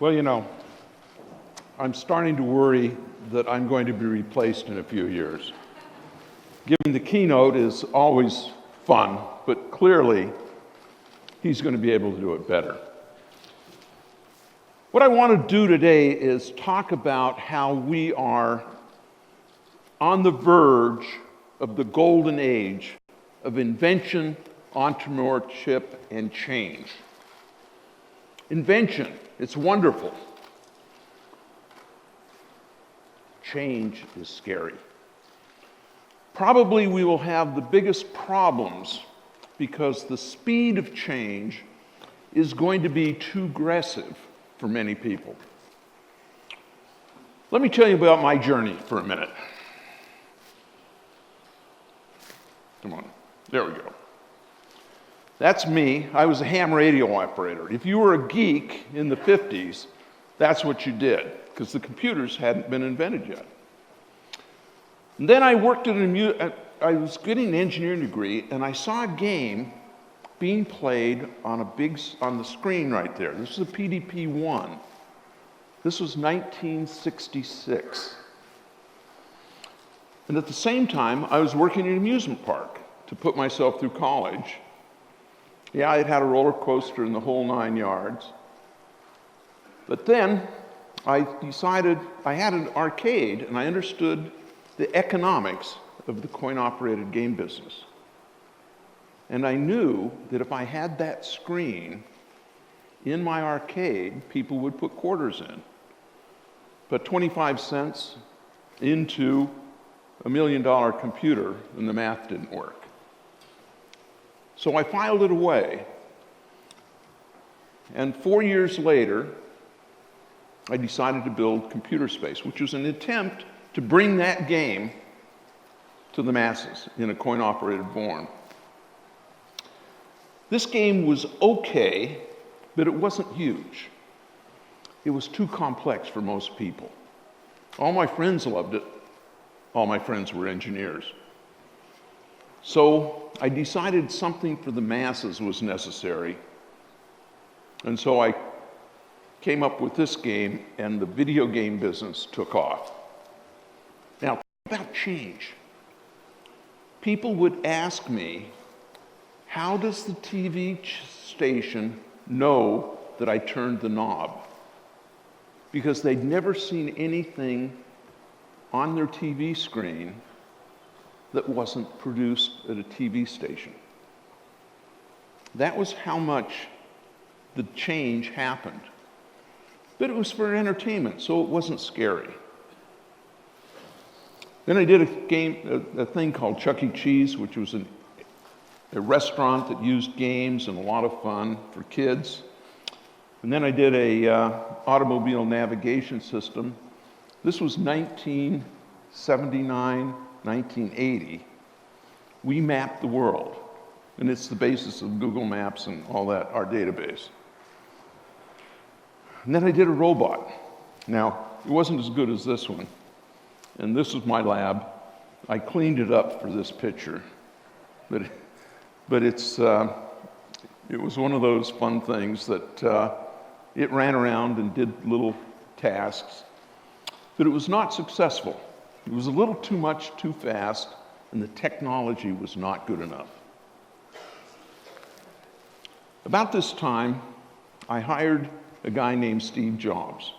Well, you know, I'm starting to worry that I'm going to be replaced in a few years. Giving the keynote is always fun, but clearly he's going to be able to do it better. What I want to do today is talk about how we are on the verge of the golden age of invention, entrepreneurship, and change. Invention, it's wonderful. Change is scary. Probably we will have the biggest problems because the speed of change is going to be too aggressive for many people. Let me tell you about my journey for a minute. Come on, there we go. That's me. I was a ham radio operator. If you were a geek in the 50s, that's what you did, because the computers hadn't been invented yet. And then I worked I was getting an engineering degree, and I saw a game being played on the screen right there. This is a PDP-1. This was 1966. And at the same time, I was working in an amusement park to put myself through college. Yeah, it had a roller coaster in the whole 9 yards. But then I decided I had an arcade, and I understood the economics of the coin-operated game business. And I knew that if I had that screen in my arcade, people would put quarters in. But 25 cents into $1 million computer, and the math didn't work. So I filed it away. And 4 years later, I decided to build Computer Space, which was an attempt to bring that game to the masses in a coin-operated form. This game was okay, but it wasn't huge. It was too complex for most people. All my friends loved it. All my friends were engineers. So I decided something for the masses was necessary. And so I came up with this game, and the video game business took off. Now, think about change. People would ask me, how does the TV station know that I turned the knob? Because they'd never seen anything on their TV screen that wasn't produced at a TV station. That was how much the change happened. But it was for entertainment, so it wasn't scary. Then I did a thing called Chuck E. Cheese, which was a restaurant that used games and a lot of fun for kids. And then I did a automobile navigation system. This was 1979, 1980. We mapped the world, and it's the basis of Google Maps and all that, our database. And then I did a robot. Now, it wasn't as good as this one, and this was my lab. I cleaned it up for this picture, but it was one of those fun things that it ran around and did little tasks, but it was not successful. It was a little too much, too fast, and the technology was not good enough. About this time, I hired a guy named Steve Jobs.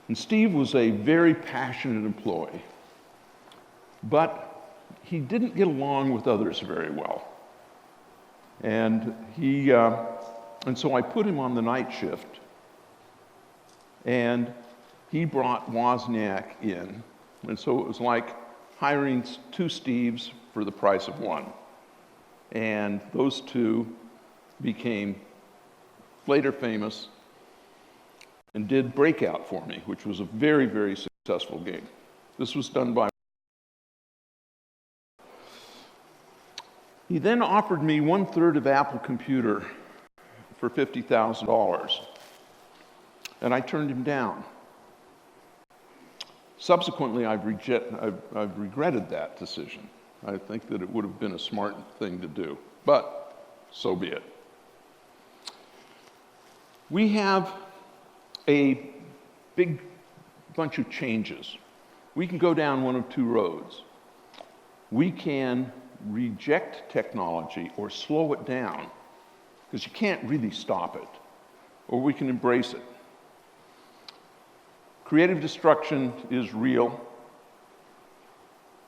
And Steve was a very passionate employee, but he didn't get along with others very well. And so I put him on the night shift, and he brought Wozniak in. And so it was like hiring two Steves for the price of one. And those two became later famous and did Breakout for me, which was a very, very successful game. This was done by... He then offered me 1/3 of Apple Computer for $50,000, and I turned him down. Subsequently, I've regretted that decision. I think that it would have been a smart thing to do, but so be it. We have a big bunch of changes. We can go down one of two roads. We can reject technology or slow it down, because you can't really stop it, or we can embrace it. Creative destruction is real.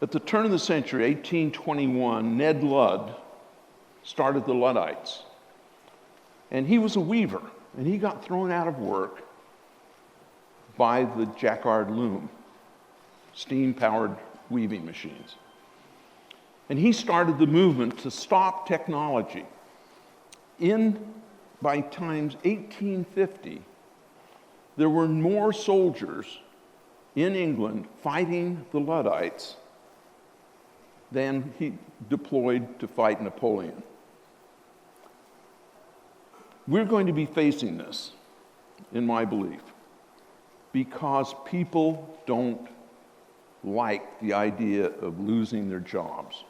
At the turn of the century, 1821, Ned Ludd started the Luddites. And he was a weaver, and he got thrown out of work by the Jacquard loom, steam-powered weaving machines. And he started the movement to stop technology. By times 1850, there were more soldiers in England fighting the Luddites than he deployed to fight Napoleon. We're going to be facing this, in my belief, because people don't like the idea of losing their jobs.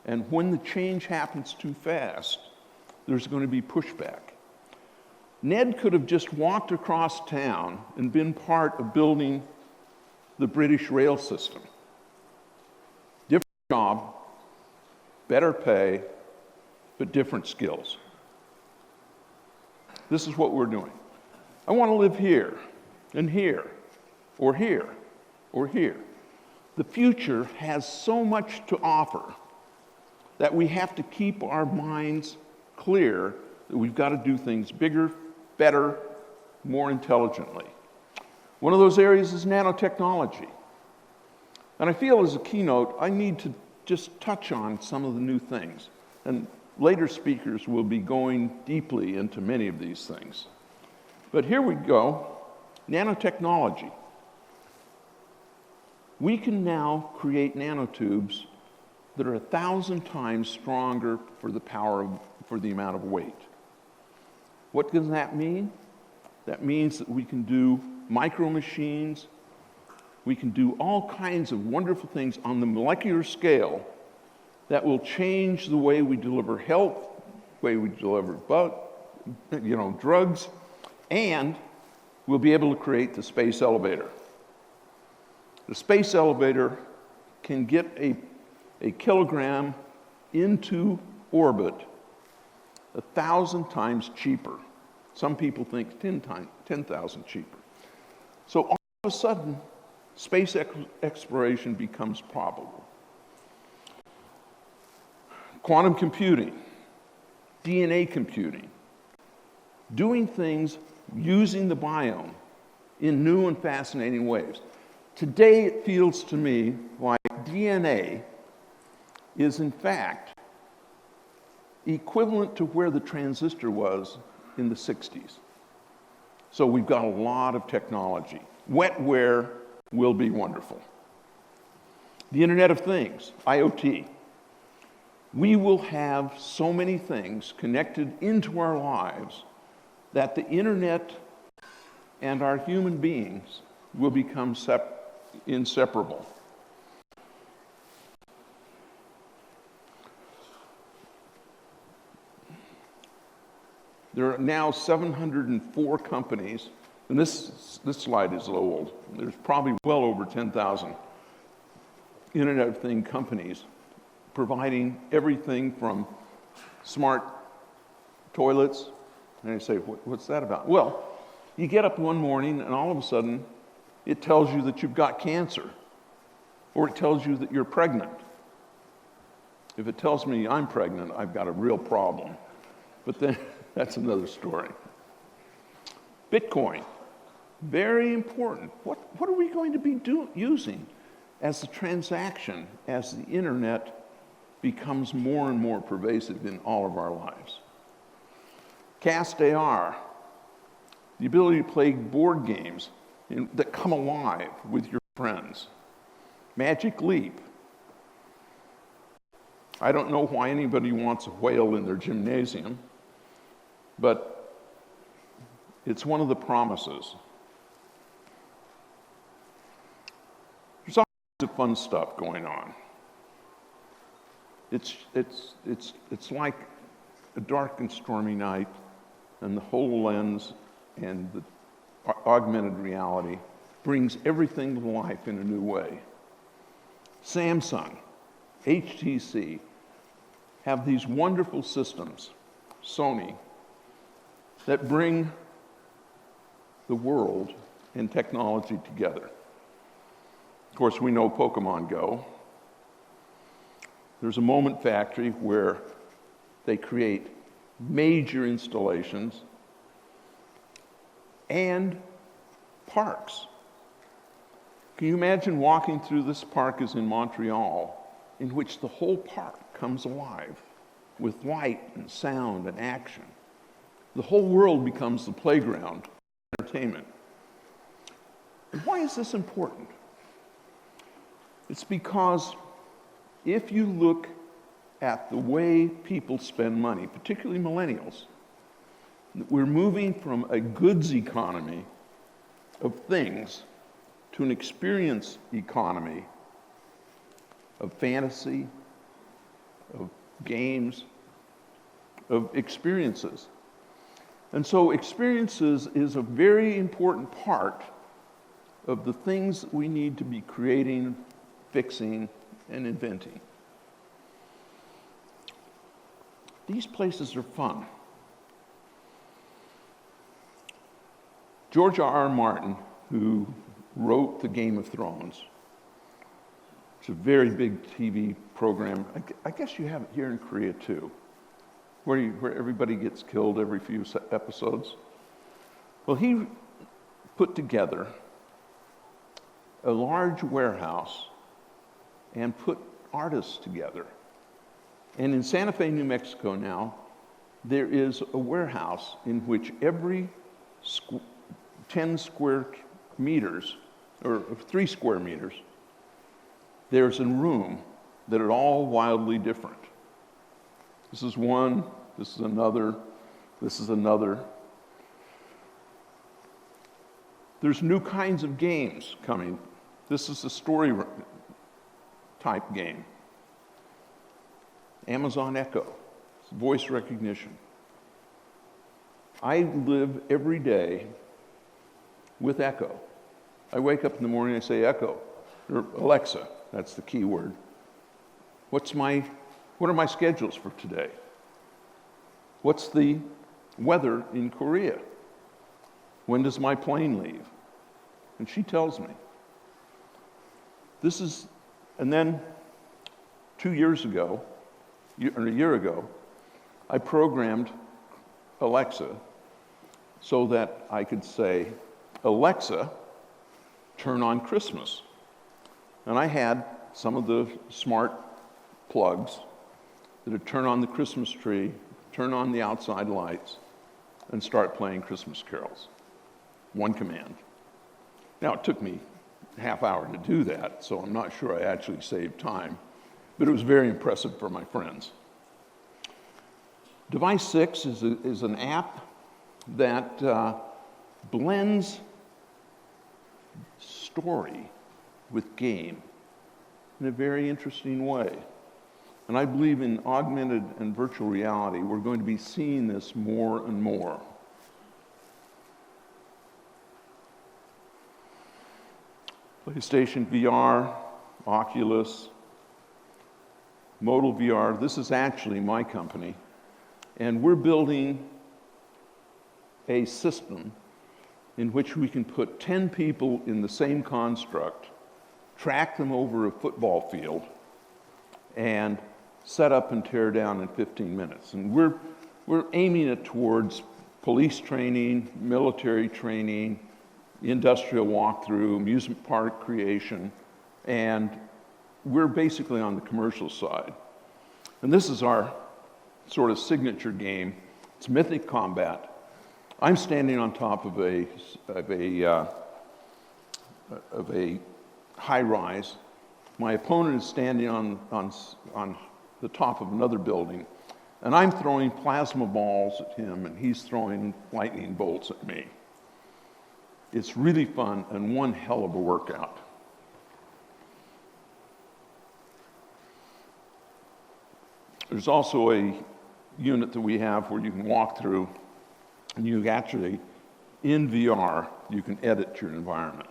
And when the change happens too fast, there's going to be pushback. Ned could have just walked across town and been part of building the British rail system. Different job, better pay, but different skills. This is what we're doing. I want to live here, and here, or here, or here. The future has so much to offer that we have to keep our minds clear that we've got to do things bigger, better, more intelligently. One of those areas is nanotechnology. And I feel as a keynote, I need to just touch on some of the new things. And later speakers will be going deeply into many of these things. But here we go, nanotechnology. We can now create nanotubes that are 1,000 times stronger for the amount of weight. What does that mean? That means that we can do micro machines, we can do all kinds of wonderful things on the molecular scale that will change the way we deliver health, the way we deliver drugs, and we'll be able to create the space elevator. The space elevator can get a kilogram into orbit 1,000 times cheaper. Some people think 10,000 cheaper. So all of a sudden, space exploration becomes probable. Quantum computing, DNA computing, doing things using the biome in new and fascinating ways. Today, it feels to me like DNA is, in fact, equivalent to where the transistor was in the 60s. So we've got a lot of technology. Wetware will be wonderful. The Internet of Things, IoT. We will have so many things connected into our lives that the Internet and our human beings will become inseparable. There are now 704 companies, and this slide is old. There's probably well over 10,000 Internet of Things companies providing everything from smart toilets. And I say, what's that about? Well, you get up one morning and all of a sudden it tells you that you've got cancer, or it tells you that you're pregnant. If it tells me I'm pregnant, I've got a real problem. But then that's another story. Bitcoin, very important. What are we going to be using as the transaction, as the internet becomes more and more pervasive in all of our lives? Cast AR, the ability to play board games that come alive with your friends. Magic Leap. I don't know why anybody wants a whale in their gymnasium, but it's one of the promises. There's all kinds of fun stuff going on. It's like a dark and stormy night, and the HoloLens and the augmented reality brings everything to life in a new way. Samsung, HTC have these wonderful systems, Sony, that bring the world and technology together. Of course, we know Pokemon Go. There's a Moment Factory where they create major installations and parks. Can you imagine walking through this park is in Montreal, in which the whole park comes alive with light and sound and action? The whole world becomes the playground for entertainment. And why is this important? It's because if you look at the way people spend money, particularly millennials, we're moving from a goods economy of things to an experience economy of fantasy, of games, of experiences. And so experiences is a very important part of the things that we need to be creating, fixing, and inventing. These places are fun. George R.R. Martin, who wrote the Game of Thrones, it's a very big TV program. I guess you have it here in Korea too, where everybody gets killed every few episodes. Well, he put together a large warehouse and put artists together. And in Santa Fe, New Mexico now, there is a warehouse in which every 10 square meters, or 3 square meters, there's a room that are all wildly different. This is one, this is another, this is another. There's new kinds of games coming. This is a story type game. Amazon Echo, voice recognition. I live every day with Echo. I wake up in the morning and I say, Echo, or Alexa, that's the key word. What are my schedules for today? What's the weather in Korea? When does my plane leave? And she tells me. And then 2 years ago, or a year ago, I programmed Alexa so that I could say, Alexa, turn on Christmas. And I had some of the smart plugs that would turn on the Christmas tree, turn on the outside lights, and start playing Christmas carols. One command. Now, it took me a half hour to do that, so I'm not sure I actually saved time, but it was very impressive for my friends. Device 6 is an app that blends story with game in a very interesting way. And I believe in augmented and virtual reality, we're going to be seeing this more and more. PlayStation VR, Oculus, Modal VR, this is actually my company. And we're building a system in which we can put 10 people in the same construct, track them over a football field, and set up and tear down in 15 minutes. And we're aiming it towards police training, military training, industrial walkthrough, amusement park creation, and we're basically on the commercial side. And this is our sort of signature game. It's Mythic Combat. I'm standing on top of a high rise. My opponent is standing on the top of another building, and I'm throwing plasma balls at him, and he's throwing lightning bolts at me. It's really fun and one hell of a workout. There's also a unit that we have where you can walk through and you actually in VR, you can edit your environment.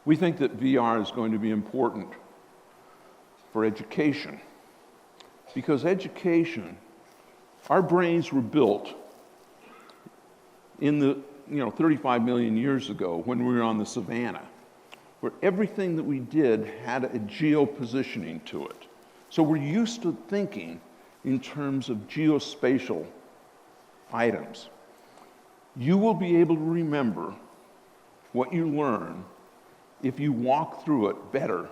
We think that VR is going to be important for education, because education, our brains were built in the 35 million years ago when we were on the savannah, where everything that we did had a geopositioning to it. So we're used to thinking in terms of geospatial items. You will be able to remember what you learn if you walk through it better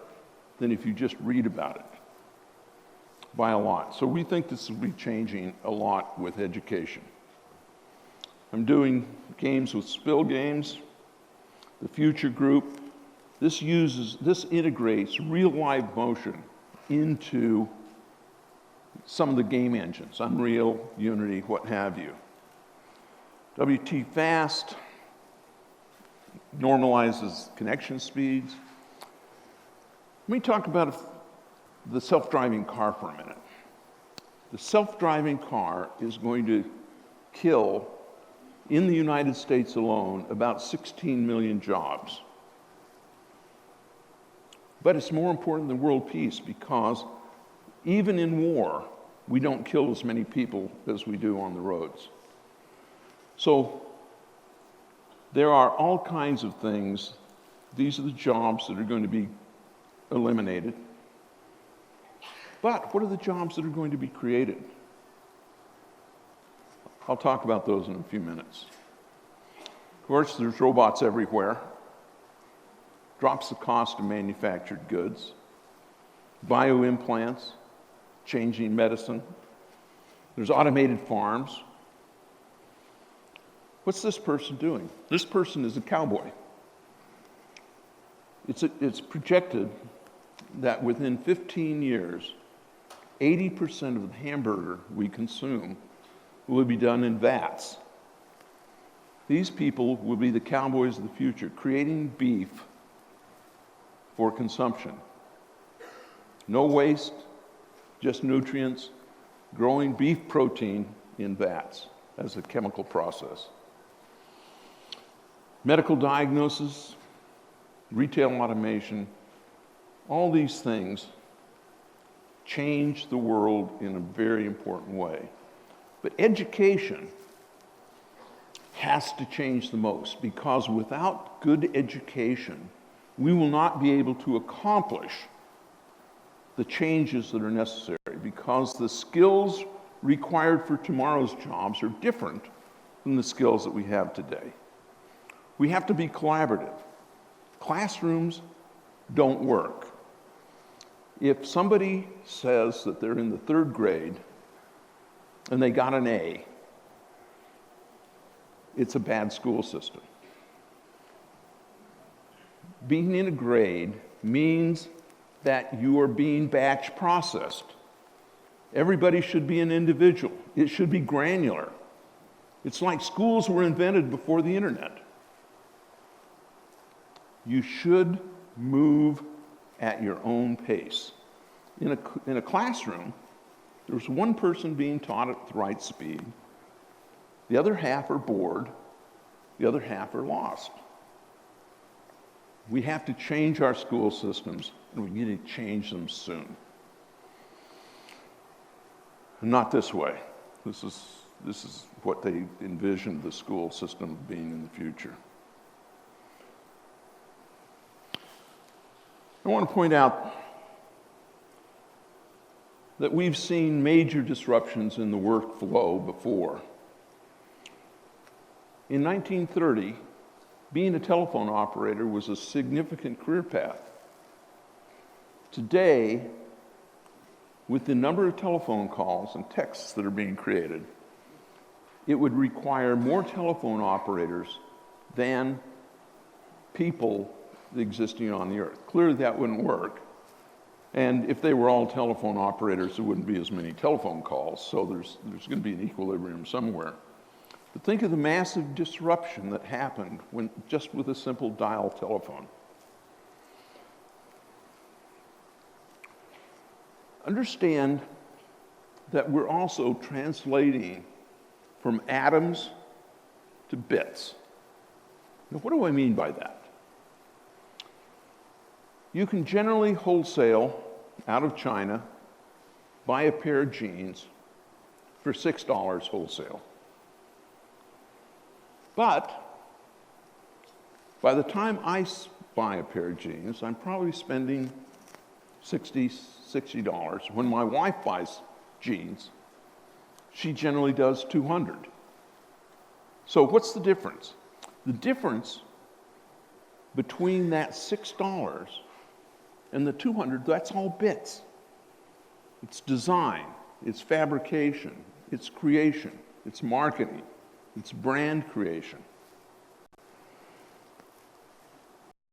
than if you just read about it, by a lot. So we think this will be changing a lot with education. I'm doing games with Spill Games, the Future Group. This integrates real live motion into some of the game engines, Unreal, Unity, what have you. WT Fast normalizes connection speeds. Let me talk about the self-driving car for a minute. The self-driving car is going to kill, in the United States alone, about 16 million jobs. But it's more important than world peace, because even in war, we don't kill as many people as we do on the roads. So there are all kinds of things. These are the jobs that are going to be eliminated. But what are the jobs that are going to be created? I'll talk about those in a few minutes. Of course, there's robots everywhere. Drops the cost of manufactured goods. Bioimplants, changing medicine. There's automated farms. What's this person doing? This person is a cowboy. It's projected that within 15 years, 80% of the hamburger we consume will be done in vats. These people will be the cowboys of the future, creating beef for consumption. No waste, just nutrients, growing beef protein in vats as a chemical process. Medical diagnosis, retail automation, all these things change the world in a very important way. But education has to change the most, because without good education, we will not be able to accomplish the changes that are necessary, because the skills required for tomorrow's jobs are different than the skills that we have today. We have to be collaborative. Classrooms don't work. If somebody says that they're in the 3rd grade and they got an A, it's a bad school system. Being in a grade means that you are being batch processed. Everybody should be an individual. It should be granular. It's like schools were invented before the internet. You should move at your own pace. In a classroom, there's one person being taught at the right speed. The other half are bored. The other half are lost. We have to change our school systems, and we need to change them soon. Not this way. This is what they envisioned the school system being in the future. I want to point out that we've seen major disruptions in the workflow before. In 1930, being a telephone operator was a significant career path. Today, with the number of telephone calls and texts that are being created, it would require more telephone operators than people existing on the earth. Clearly that wouldn't work. And if they were all telephone operators, there wouldn't be as many telephone calls, so there's going to be an equilibrium somewhere. But think of the massive disruption that happened just with a simple dial telephone. Understand that we're also translating from atoms to bits. Now, what do I mean by that? You can generally wholesale out of China, buy a pair of jeans for $6 wholesale. But by the time I buy a pair of jeans, I'm probably spending $60. When my wife buys jeans, she generally does $200. So what's the difference? The difference between that $6 and the $200, that's all bits. It's design, it's fabrication, it's creation, it's marketing, it's brand creation.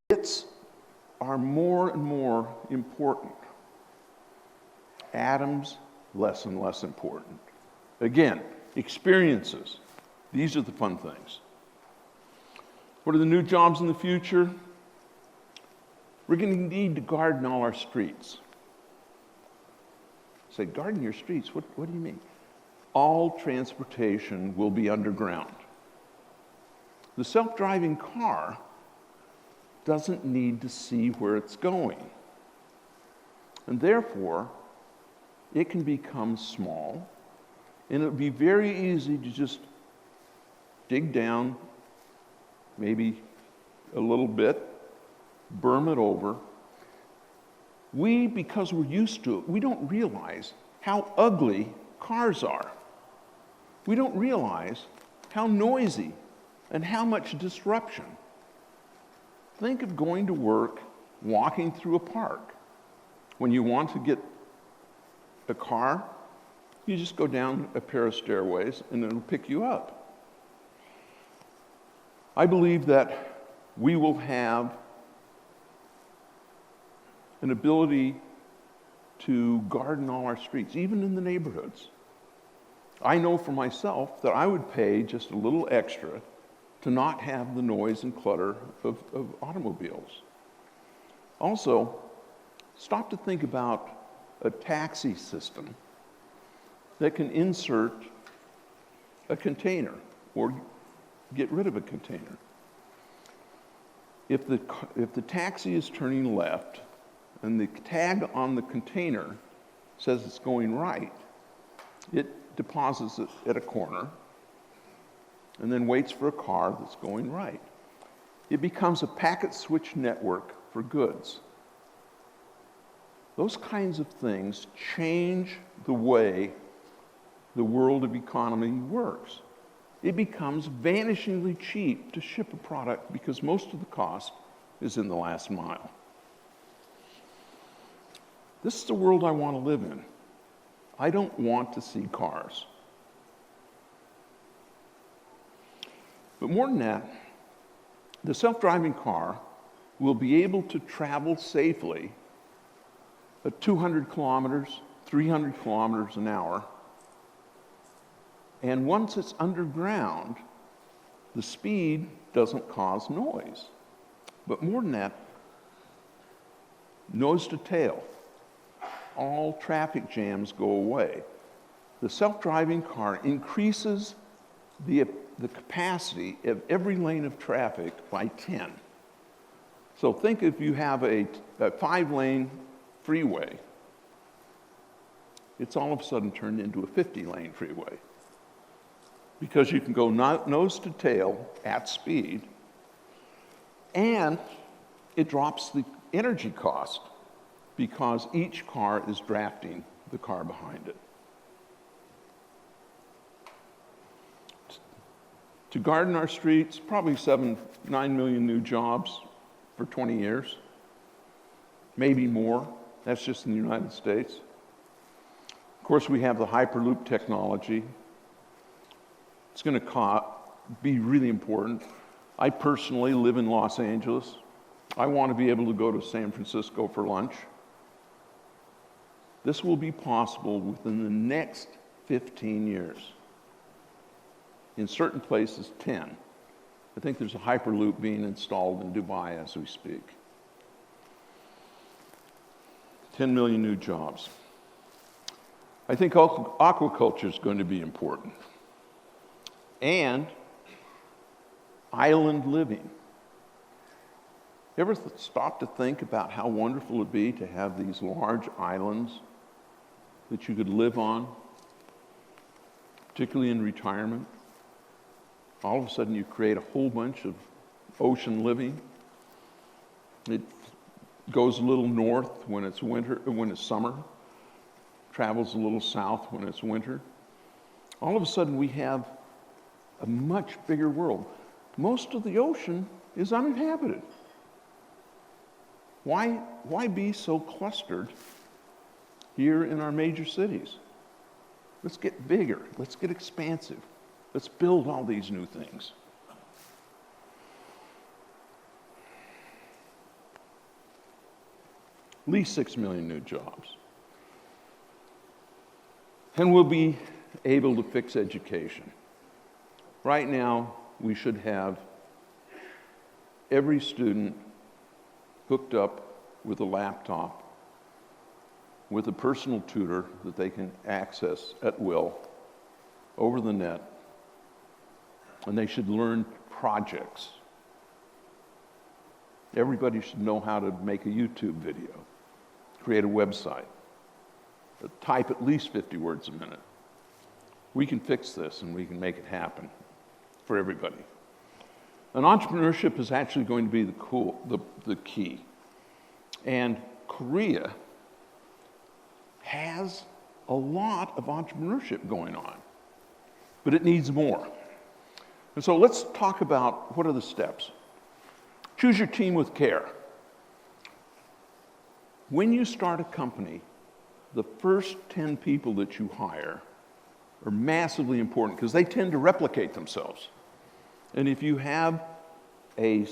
Bits are more and more important. Atoms, less and less important. Again, experiences. These are the fun things. What are the new jobs in the future? We're going to need to garden all our streets. Say, garden your streets? What do you mean? All transportation will be underground. The self-driving car doesn't need to see where it's going. And therefore, it can become small, and it would be very easy to just dig down maybe a little bit, berm it over. We, because we're used to it, we don't realize how ugly cars are. We don't realize how noisy and how much disruption. Think of going to work, walking through a park. When you want to get a car, you just go down a pair of stairways and it'll pick you up. I believe that we will have an ability to garden all our streets, even in the neighborhoods. I know for myself that I would pay just a little extra to not have the noise and clutter of automobiles. Also, stop to think about a taxi system that can insert a container or get rid of a container. If the taxi is turning left and the tag on the container says it's going right, it deposits it at a corner and then waits for a car that's going right. It becomes a packet switch network for goods. Those kinds of things change the way the world of economy works. It becomes vanishingly cheap to ship a product because most of the cost is in the last mile. This is the world I want to live in. I don't want to see cars. But more than that, the self-driving car will be able to travel safely at 200 kilometers, 300 kilometers an hour. And once it's underground, the speed doesn't cause noise. But more than that, nose to tail, all traffic jams go away. The self-driving car increases the capacity of every lane of traffic by 10. So think if you have a 5-lane freeway, it's all of a sudden turned into a 50-lane freeway. Because you can go nose to tail at speed, and it drops the energy cost because each car is drafting the car behind it. To garden our streets, probably 9 million new jobs for 20 years, maybe more. That's just in the United States. Of course, we have the Hyperloop technology. It's going to be really important. I personally live in Los Angeles. I want to be able to go to San Francisco for lunch. This will be possible within the next 15 years. In certain places, 10. I think there's a Hyperloop being installed in Dubai as we speak. 10 million new jobs. I think aquaculture is going to be important. and island living. You ever stop to think about how wonderful it would be to have these large islands that you could live on, particularly in retirement? All of a sudden you create a whole bunch of ocean living. It goes a little north when it's winter, when it's summer, travels a little south when it's winter. All of a sudden we have a much bigger world. Most of the ocean is uninhabited. Why be so clustered here in our major cities? Let's get bigger. Let's get expansive. Let's build all these new things. At least 6 million new jobs. And we'll be able to fix education. Right now, we should have every student hooked up with a laptop, with a personal tutor that they can access at will over the net, and they should learn projects. Everybody should know how to make a YouTube video, create a website, type at least 50 words a minute. We can fix this and we can make it happen for everybody. And entrepreneurship is actually going to be the key. And Korea has a lot of entrepreneurship going on, but it needs more. And so let's talk about what are the steps. Choose your team with care. When you start a company, the first 10 people that you hire are massively important because they tend to replicate themselves. And if you have a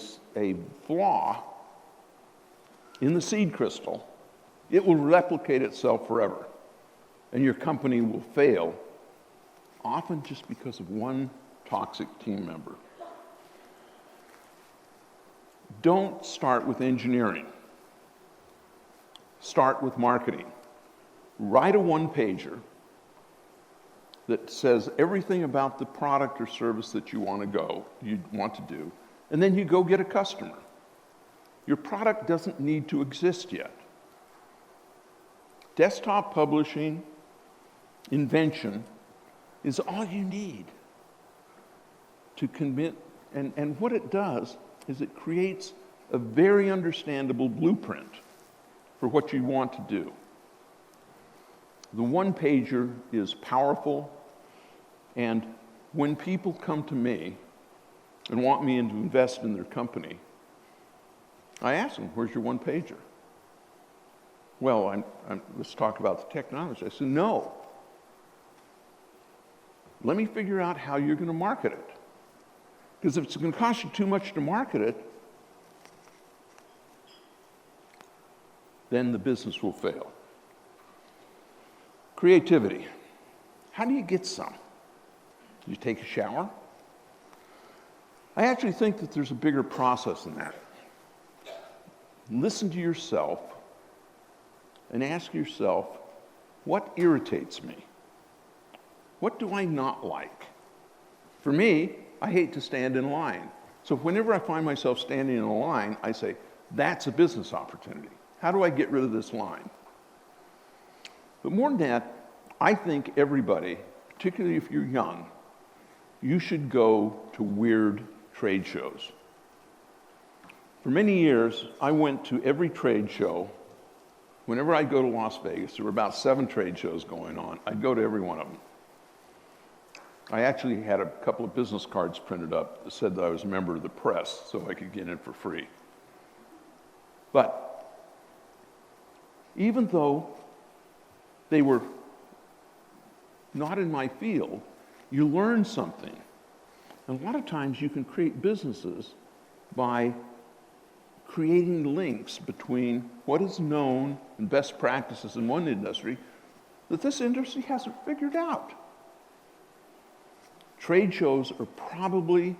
flaw in the seed crystal, it will replicate itself forever. And your company will fail, often just because of one toxic team member. Don't start with engineering. Start with marketing. Write a one-pager that says everything about the product or service that you want to do, and then you go get a customer. Your product doesn't need to exist yet. Desktop publishing, invention, is all you need to commit, and what it does is it creates a very understandable blueprint for what you want to do. The one-pager is powerful, and when people come to me and want me to invest in their company, I ask them, where's your one-pager? Well, let's talk about the technology. I said, no. Let me figure out how you're going to market it. Because if it's going to cost you too much to market it, then the business will fail. Creativity. How do you get some? Do you take a shower? I actually think that there's a bigger process than that. Listen to yourself and ask yourself, what irritates me? What do I not like? For me, I hate to stand in line. So whenever I find myself standing in a line, I say, that's a business opportunity. How do I get rid of this line? But more than that, I think everybody, particularly if you're young, you should go to weird trade shows. For many years, I went to every trade show. Whenever I'd go to Las Vegas, there were about 7 trade shows going on. I'd go to every one of them. I actually had a couple of business cards printed up that said that I was a member of the press, so I could get in for free. But even though they were not in my field, you learn something. And a lot of times you can create businesses by creating links between what is known and best practices in one industry that this industry hasn't figured out. Trade shows are probably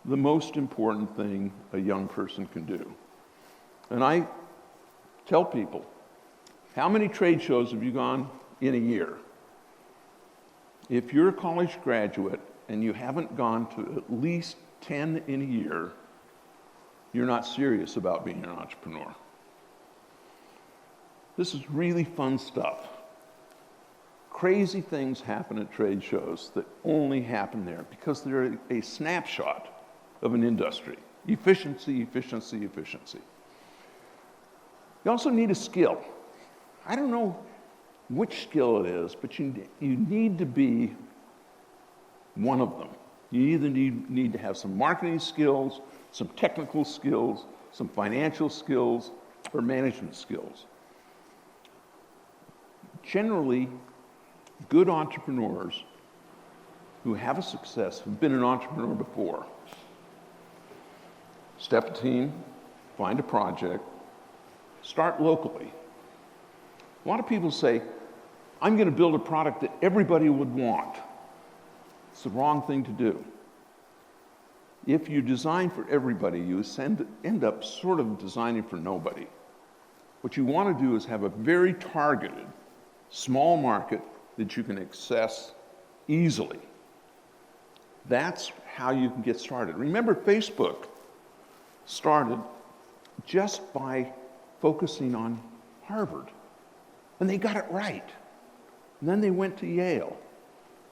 the most important thing a young person can do. And I tell people, how many trade shows have you gone in a year? If you're a college graduate, and you haven't gone to at least 10 in a year, you're not serious about being an entrepreneur. This is really fun stuff. Crazy things happen at trade shows that only happen there because they're a snapshot of an industry. Efficiency, efficiency, efficiency. You also need a skill. I don't know which skill it is, but you need to be one of them. You either need to have some marketing skills, some technical skills, some financial skills, or management skills. Generally, good entrepreneurs who have a success have been an entrepreneur before. Step a team, find a project, start locally. A lot of people say, I'm going to build a product that everybody would want. It's the wrong thing to do. If you design for everybody, you end up sort of designing for nobody. What you want to do is have a very targeted, small market that you can access easily. That's how you can get started. Remember, Facebook started just by focusing on Harvard. And they got it right. And then they went to Yale.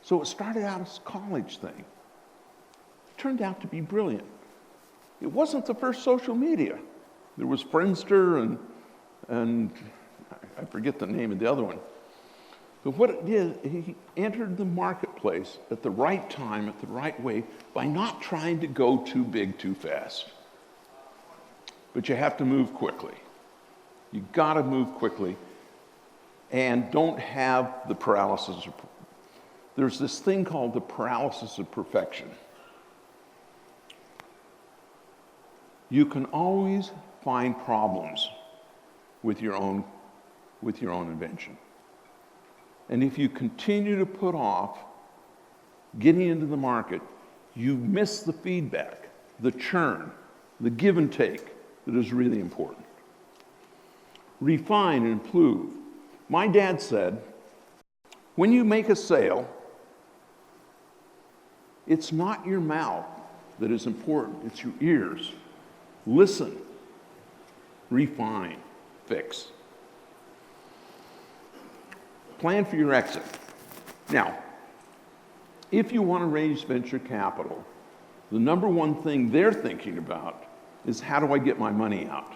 So it started out as a college thing. It turned out to be brilliant. It wasn't the first social media. There was Friendster and I forget the name of the other one. But what it did, he entered the marketplace at the right time, at the right way, by not trying to go too big too fast. But you have to move quickly. You gotta move quickly. And don't have the paralysis. There's this thing called the paralysis of perfection. You can always find problems with your own invention. And if you continue to put off getting into the market, you miss the feedback, the churn, the give and take that is really important. Refine and improve. My dad said, when you make a sale, it's not your mouth that is important, it's your ears. Listen, refine, fix. Plan for your exit. Now, if you want to raise venture capital, the number one thing they're thinking about is how do I get my money out?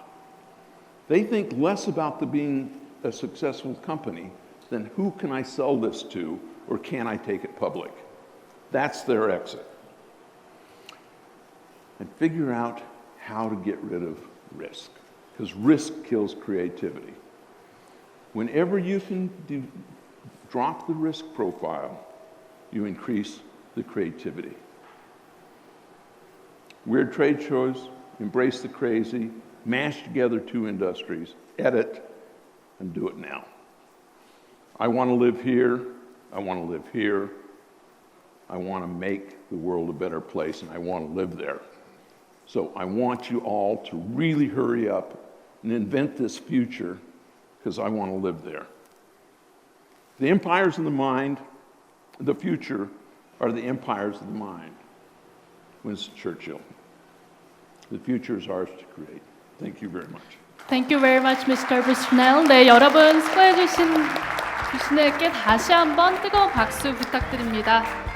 They think less about being a successful company than who can I sell this to or can I take it public? That's their exit. And figure out how to get rid of risk, because risk kills creativity. Whenever you can drop the risk profile, you increase the creativity. Weird trade shows, embrace the crazy, mash together two industries, edit, and do it now. I want to live here. I want to live here. I want to make the world a better place, and I want to live there. So I want you all to really hurry up and invent this future, because I want to live there. The empires of the mind, the future, are the empires of the mind. Winston Churchill. The future is ours to create. Thank you very much. Thank you very much, Mr. Bushnell. 네, 여러분 수고해 주신 부시넬께 다시 한번 뜨거운 박수 부탁드립니다.